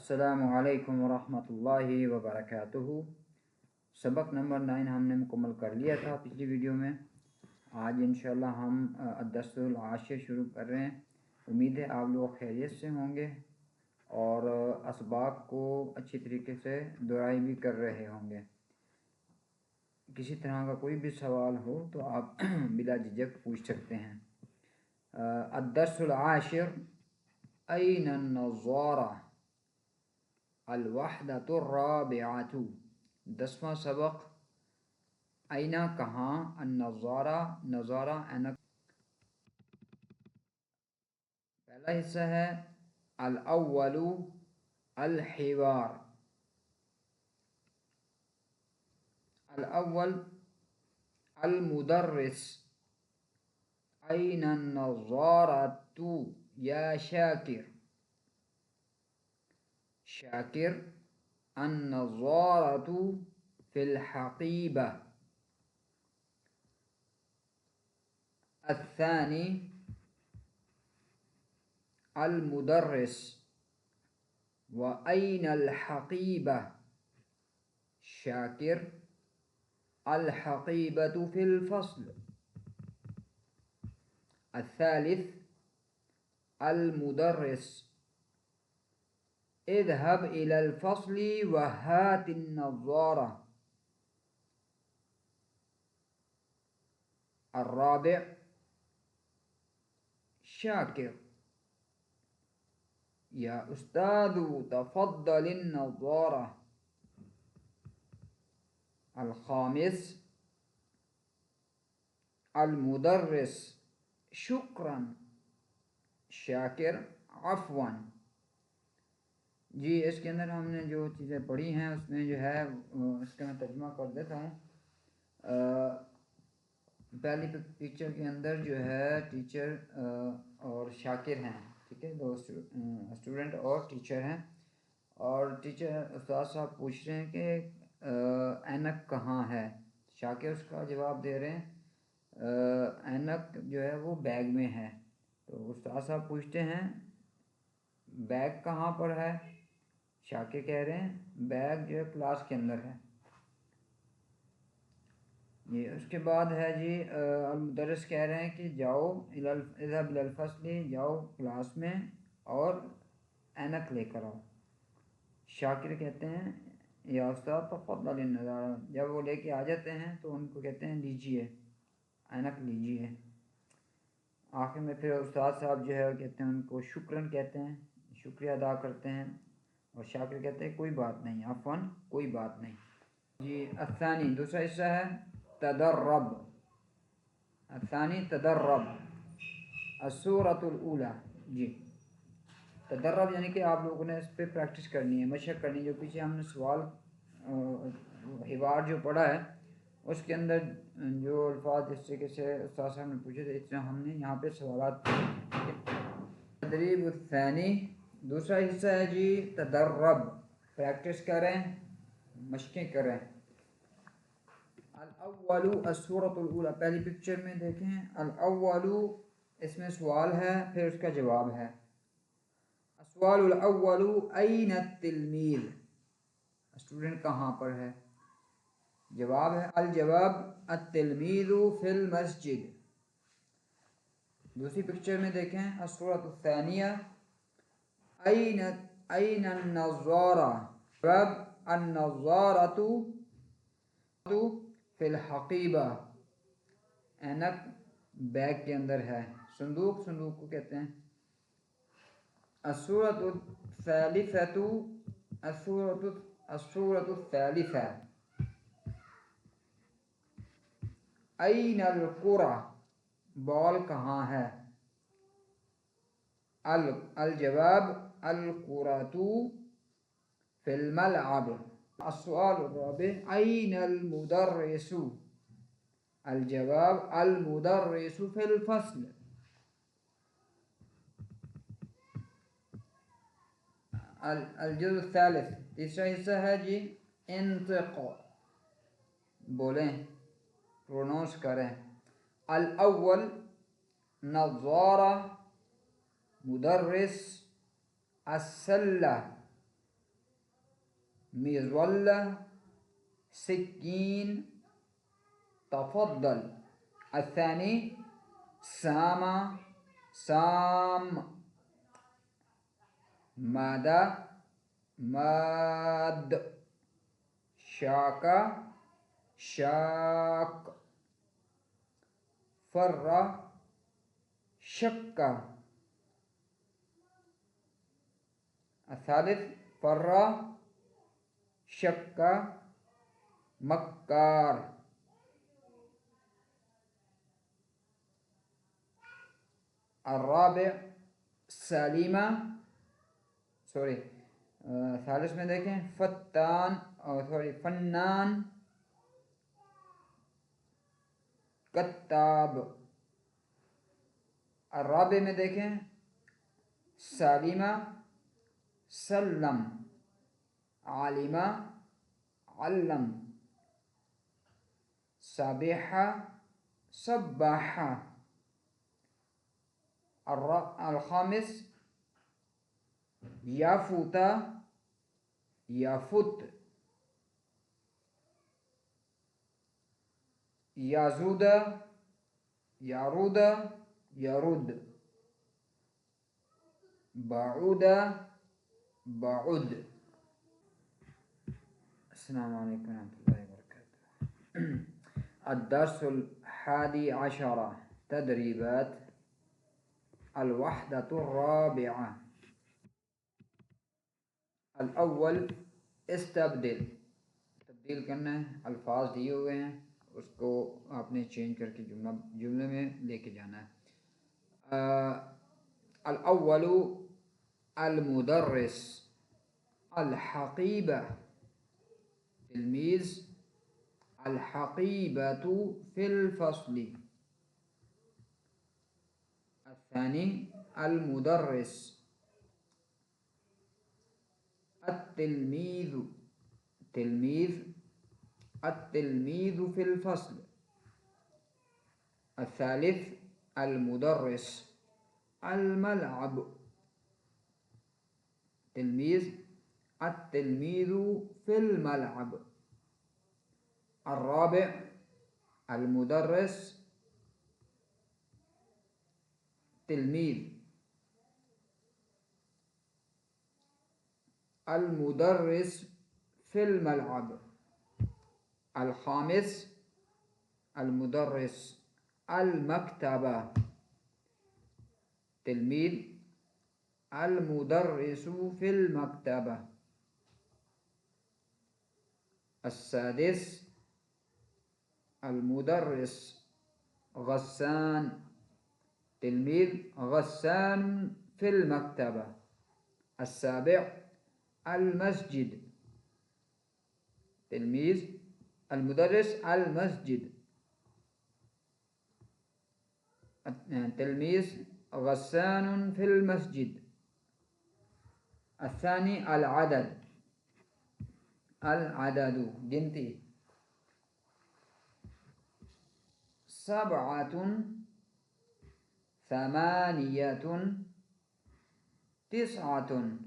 السلام علیکم ورحمۃ اللہ وبرکاتہ۔ سبق نمبر 9 ہم نے مکمل کر لیا تھا پچھلی ویڈیو میں۔ آج انشاءاللہ ہم الدرس العاشر شروع کر رہے ہیں۔ امید ہے آپ لوگ خیریت سے ہوں گے اور اسباق کو اچھی طریقے سے دہرائی بھی کر رہے ہوں گے۔ کسی طرح کا کوئی بھی سوال ہو تو آپ بلا جھجک پوچھ سکتے ہیں۔ الدرس العاشر این النظارہ الوحدۃ الرابعۃ، 10واں سبق اینا کہاں، النظارہ نظارہ اینک۔ پہلا حصہ ہے الاول الحوار۔ الاول المدرس این النظارۃ یا شاکر، شاکر النظارۃ فی الحقیبہ۔ الثانی المدرس وأین الحقیبہ، شاکر الحقیبۃ فی الفصل۔ الثالث المدرس اذهب إلى الفصل وهات النظارة۔ الرابع شاكر يا أستاذ تفضل النظارة۔ الخامس المدرس شكرا شاكر عفوا۔ جی اس کے اندر ہم نے جو چیزیں پڑھی ہیں اس میں جو ہے اس کا میں ترجمہ کر دیتا ہوں۔ پہلی پکچر کے اندر جو ہے ٹیچر اور شاکر ہیں، ٹھیک ہے، دو اسٹوڈنٹ اور ٹیچر ہیں، اور ٹیچر استاد صاحب پوچھ رہے ہیں کہ اینک کہاں ہے۔ شاکر اس کا جواب دے رہے ہیں اینک جو ہے وہ بیگ میں ہے۔ تو استاد صاحب پوچھتے ہیں بیگ کہاں پر ہے، شاکر کہہ رہے ہیں بیگ جو ہے کلاس کے اندر ہے۔ یہ اس کے بعد ہے جی المدرس کہہ رہے ہیں کہ جاؤ اذهب الى الفصل، جاؤ کلاس میں اور اینک لے کر آؤ۔ شاکر کہتے ہیں یا استاد تفضل النظارہ، جب وہ لے کے آ جاتے ہیں تو ان کو کہتے ہیں لیجیے اینک لیجیے۔ آخر میں پھر استاد صاحب جو ہے کہتے ہیں ان کو شکرن کہتے ہیں، شکریہ ادا کرتے ہیں، اور شاکر کہتے ہیں کوئی بات نہیں، عفواً کوئی بات نہیں۔ جی الثانی دوسرا حصہ ہے تدرب۔ الثانی تدرب السورۃ الاولی۔ جی تدرب یعنی کہ آپ لوگوں نے اس پہ پریکٹس کرنی ہے، مشق کرنی ہے۔ جو پیچھے ہم نے سوال حوار جو پڑھا ہے اس کے اندر جو الفاظ جس طریقے سے استاد صاحب نے پوچھے تھے اس طرح ہم نے یہاں پہ سوالات پڑھے۔ تدریب الثانی دوسرا حصہ ہے جی تدرب، پریکٹس کریں، مشقیں کریں۔ الاول السورۃ الاولی، پہلی پکچر میں دیکھیں الاول اس میں سوال ہے پھر اس کا جواب ہے۔ السؤال الاول این التلمیذ، اسٹوڈنٹ کہاں پر ہے، جواب ہے الجواب التلمیذ فی المسجد۔ دوسری پکچر میں دیکھیں السورۃ الثانیہ این النظارہ، جواب النظارۃ فی الحقیبہ، اینک بیگ کے اندر ہے، صندوق صندوق کو کہتے ہیں۔ السورۃ الثالثۃ السورۃ الثالثہ این الکرہ، بال کہاں ہے، الجواب الکرۃ فی الملعب۔ السؤال الرابع این المدرس، الجواب المدرس فی الفصل۔ الجزء الثالث تیسرا حصہ ہے جی انطق، بولیں، پرونونس کریں۔ الاول نظارہ، مدرس، السلہ، مظلة سكين تفضل. الثاني سام سام مادة ماد شاك شاك فر شك. الثالث فر شك مكار. الرابع سليمة ثالث میں دیکھیں فنان کتاب. الرابع میں دیکھیں سالمہ سلم عالمہ علم سابحہ سباحہ. الخامس یافوتا یافت یازودہ یارودہ یرد بعودہ بعد. السلام علیکم ورحمۃ اللہ وبرکاتہ. الدرس 11 تدريبات. الوحدة الرابعة. الأول استبدل تبدیل کرنا ہے. الفاظ دیے ہوئے ہیں اس کو آپ نے چینج کر کے جملے میں لے کے جانا ہے. الأول المدرس الحقيبة تلميذ الحقيبة في الفصل. الثاني المدرس التلميذ التلميذ في الفصل. الثالث المدرس الملعب التلميذ في الملعب. الرابع المدرس تلميذ المدرس في الملعب. الخامس المدرس المكتبة تلميذ المدرس في المكتبة. السادس المدرس غسان تلميذ غسان في المكتبة. السابع المسجد تلميذ المدرس المسجد تلميذ غسان في المسجد. الثاني العدد گنتی 7 8 9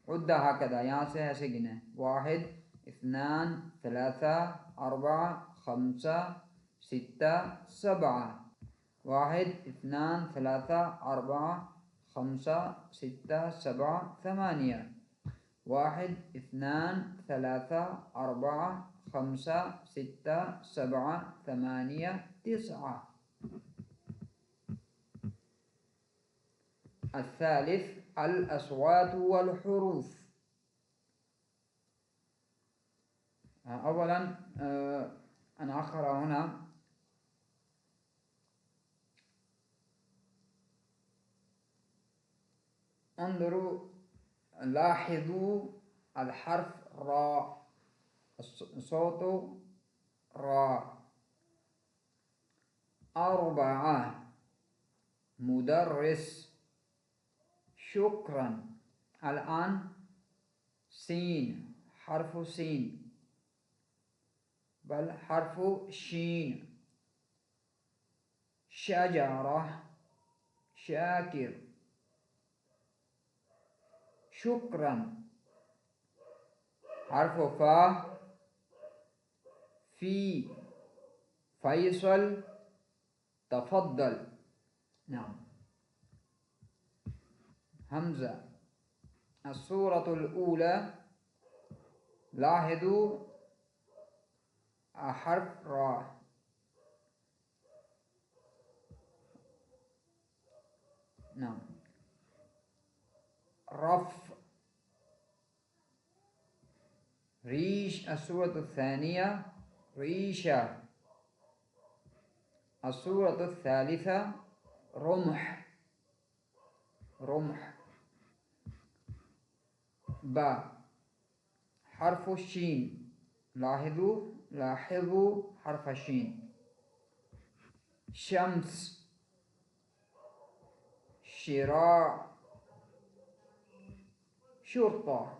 عدہ هكذا یہاں سے ایسے گنے 1 2 3 4 5 6 7 1 2 3 4 5 6 7 8 1 2 3 4 5 6 7 8 9. الثالث الأصوات والحروف. أولا أنا أقرأ هنا انظروا لاحظوا الحرف راء صوت راء. 4 مدرس شكرا. الآن سين حرف سين بل حرف شين. شجرة شاكر. شكرا حرف فا في فيصل تفضل. نعم. همزة. الصورة الأولى لاحظوا حرف را. نعم. رف. ريش. الصورة الثانية ريشة. الصورة الثالثة رمح. رمح. با. حرف الشين. لاحظوا حرف الشين. شمس. شراع. شرطة.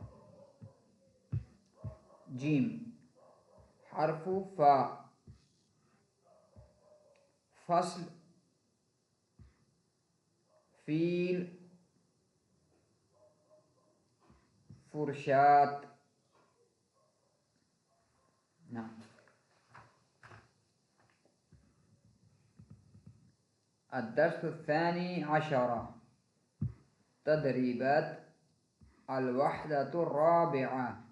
جيم. حرف فا. فصل. فيل. فرشاة. نعم. الدرس الثاني عشر. تدريبات الوحدة الرابعة.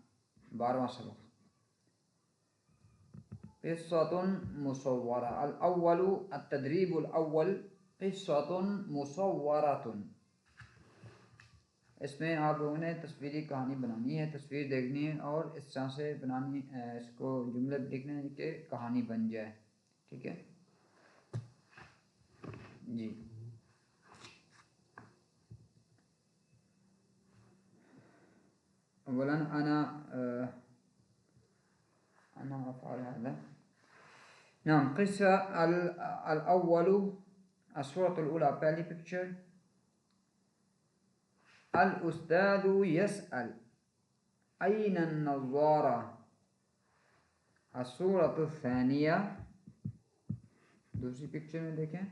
بارواں سبق. قصة مصورة. الأول التدريب الأول قصة مصورة. اس میں آپ لوگوں نے تصویری کہانی بنانی ہے، تصویر دیکھنی ہے اور اس طرح سے بنانی، اس کو جملے لکھنے ہیں کہ کہانی بن جائے. ٹھیک ہے جی. اولا انا افعل هذا. نعم. قصة الاول. الصورة الأولى پہلی پکچر. الأستاذ يسأل أين النظارة. الصورة الثانية دوسری پکچر میں دیکھیں.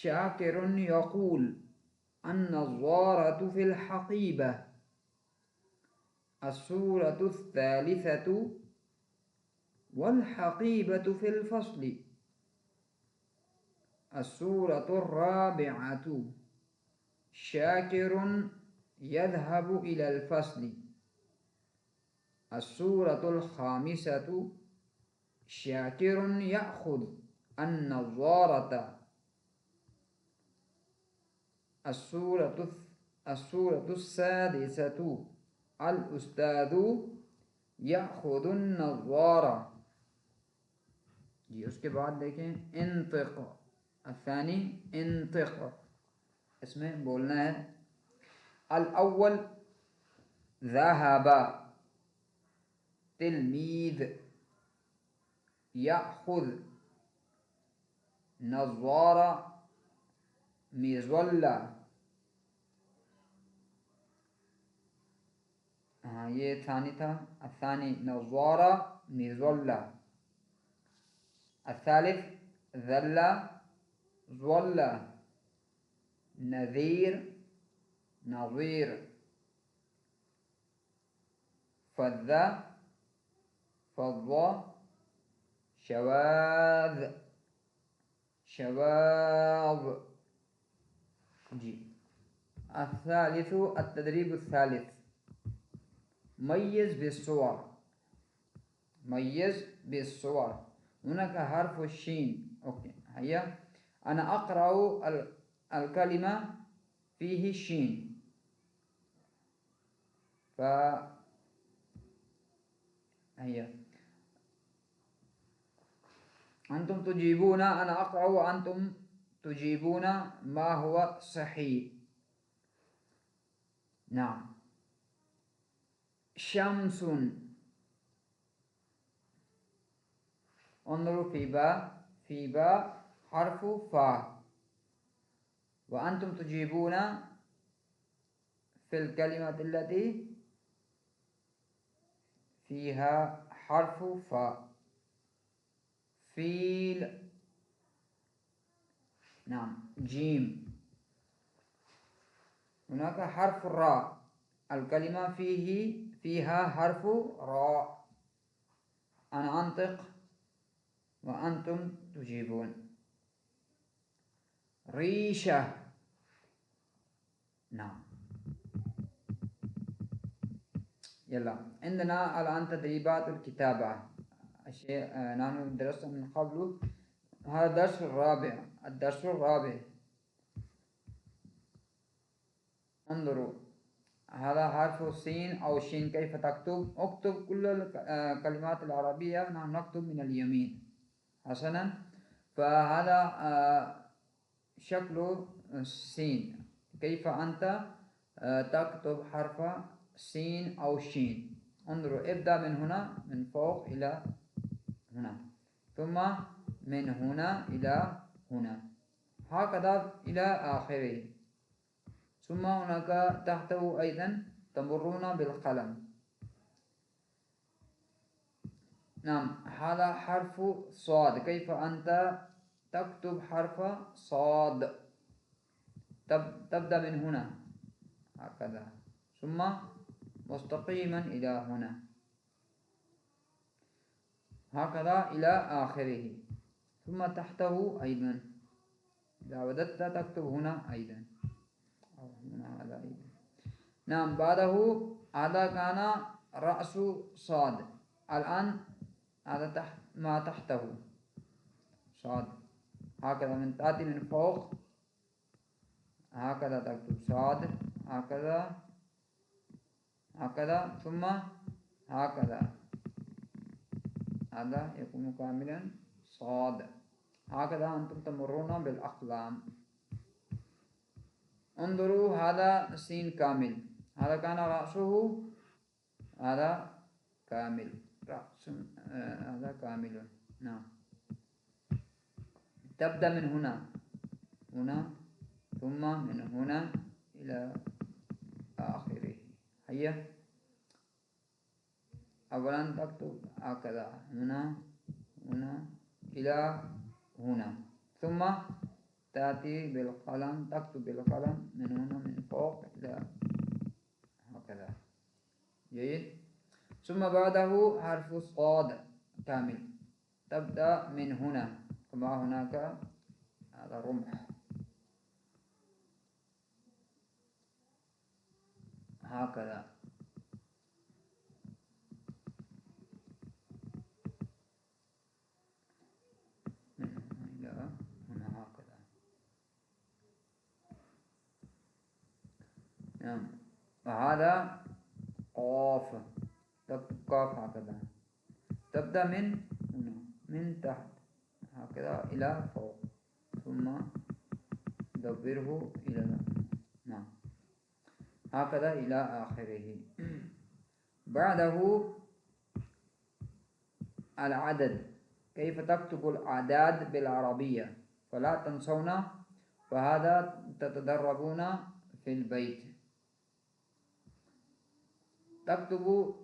شاکر يقول النظارة في الحقيبة. الصورة الثالثة والحقيبة في الفصل. الصورة الرابعة شاكر يذهب إلى الفصل. الصورة الخامسة شاكر يأخذ النظارة. الصورة السادسة الأستاذ يأخذ النظارة. جی اس کے بعد دیکھیں انطق. الثانی انطق. اس میں بولنا ہے. الاول ذهب تلميذ يأخذ نظارة مظلة. ہاں یہ ثانی تھا. الثانی نظارة مظلة. الثالث ذل ظل. نذير نظير. فذ فض. شواذ شواظ. جی. الثالث التدريب الثالث ميز بالصور. ميز بالصور. هناك حرف الشين. اوكي هيا انا اقرأ الكلمة فيه الشين. هيا أنتم تجيبون، أنا أقرأ وأنتم تجيبون ما هو صحيح. نعم. شمس. انظروا في باء حرف فا. وأنتم تجيبون في الكلمة التي فيها حرف فا. فيل. نعم. جيم. هناك حرف الراء. الكلمة فيها حرف راء. أنا أنطق وأنتم تجيبون. ريشة. نعم. يلا عندنا الآن تدريبات الكتابة. الشيء نحن درسنا من قبل. هذا الدرس الرابع. الدرس الرابع. انظروا، هذا حرف سين أو شين. كيف تكتب؟ اكتب كل الكلمات العربية نحن نكتب من اليمين. حسنا. فهذا شكل سين. كيف أنت تكتب حرف سين أو شين؟ انظروا، ابدأ من هنا، من فوق إلى هنا، ثم من هنا إلى هنا، هكذا إلى آخره. ثم هناك تحته أيضا تمرون بالقلم. نعم، هذا حرف صاد. كيف أنت تكتب حرف صاد؟ تبدأ من هنا هكذا، ثم مستقيما إلى هنا، هكذا إلى آخره، ثم تحته أيضا إذا بدأت تكتب هنا أيضا، أو هنا هذا أيضا. نعم. بعده هذا كان رأس صاد. الآن هذا تحت ما تحته صاد، هكذا من تأتي من فوق، هكذا تكتب صاد، هكذا هكذا، ثم هكذا، هذا يكون كاملا صاد. هكذا أنتم تمرون بالأقلام. انظروا، هذا سين كامل، هذا كان رأسه، هذا كامل، رأس هذا كامل. نعم. تبدأ من هنا، ثم من هنا إلى آخره. هيا، أولا تكتب هكذا، هنا إلى هنا، ثم تأتي بالقلم، تكتب بالقلم من هنا من فوق إلى هكذا. جيد. ثم بعده حرف الصاد كامل. تبدأ من هنا، كما هناك هذا رمح، هكذا، من هنا إلى هنا، هكذا. نعم. وهذا قاف. تكتب قاف هكذا، تبدأ من هنا، من تحت هكذا إلى فوق، ثم دبره إلى نعم، هكذا إلى آخره. بعده العدد. كيف تكتب الأعداد بالعربية؟ فلا تنسون، فهذا تتدربون في البيت. تكتب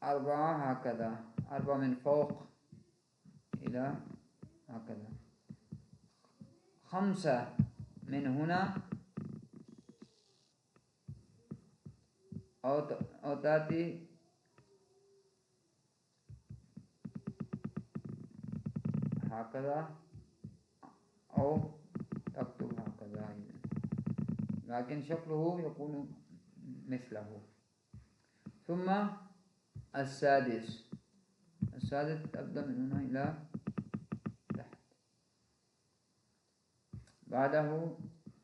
4 هكذا، 4 من فوق إلى هكذا، 5 من هنا، أو تأتي هكذا، أو تكتب هكذا، لكن شكله يكون مثله. ثم السادس تبدأ من هنا إلى تحت. بعده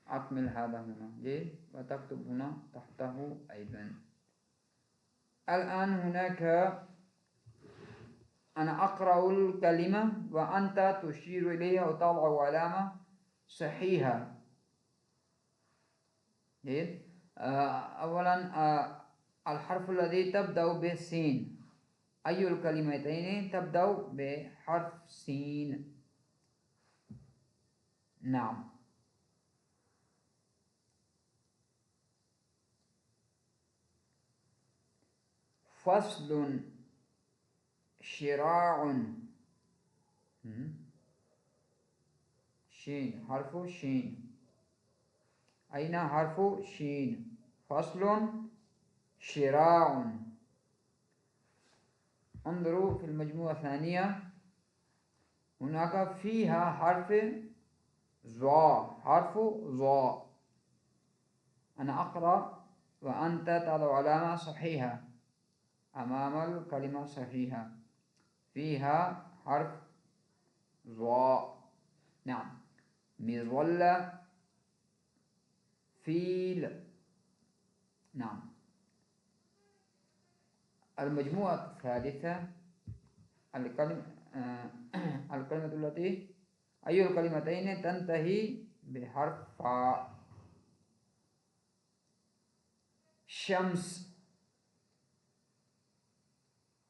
أكمل هذا هنا، جيد، وتكتب هنا تحته أيضا. الآن هناك أنا أقرأ الكلمة وأنت تشير إليها وتضع علامة صحيحة. جيد. أولا الحرف الذي تبدأ بالسين، أي الكلمتين تبدأ بحرف سين؟ نعم. فصل، شراع، شين، حرف شين. أين حرف شين؟ فصل شراع. انظروا في المجموعة الثانية، هناك فيها حرف ظا. أنا أقرأ وأنت تضع علامة صحيحة أمام الكلمة صحيحة. فيها حرف ظا. نعم. مظلة، فيل. نعم. المجموعة الثالثة، الكلمة الكلمة التي أي الكلمتين تنتهي بحرف فاء. شمس،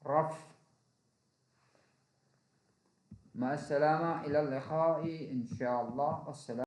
رف. مع السلامة، إلى اللقاء إن شاء الله. والسلام.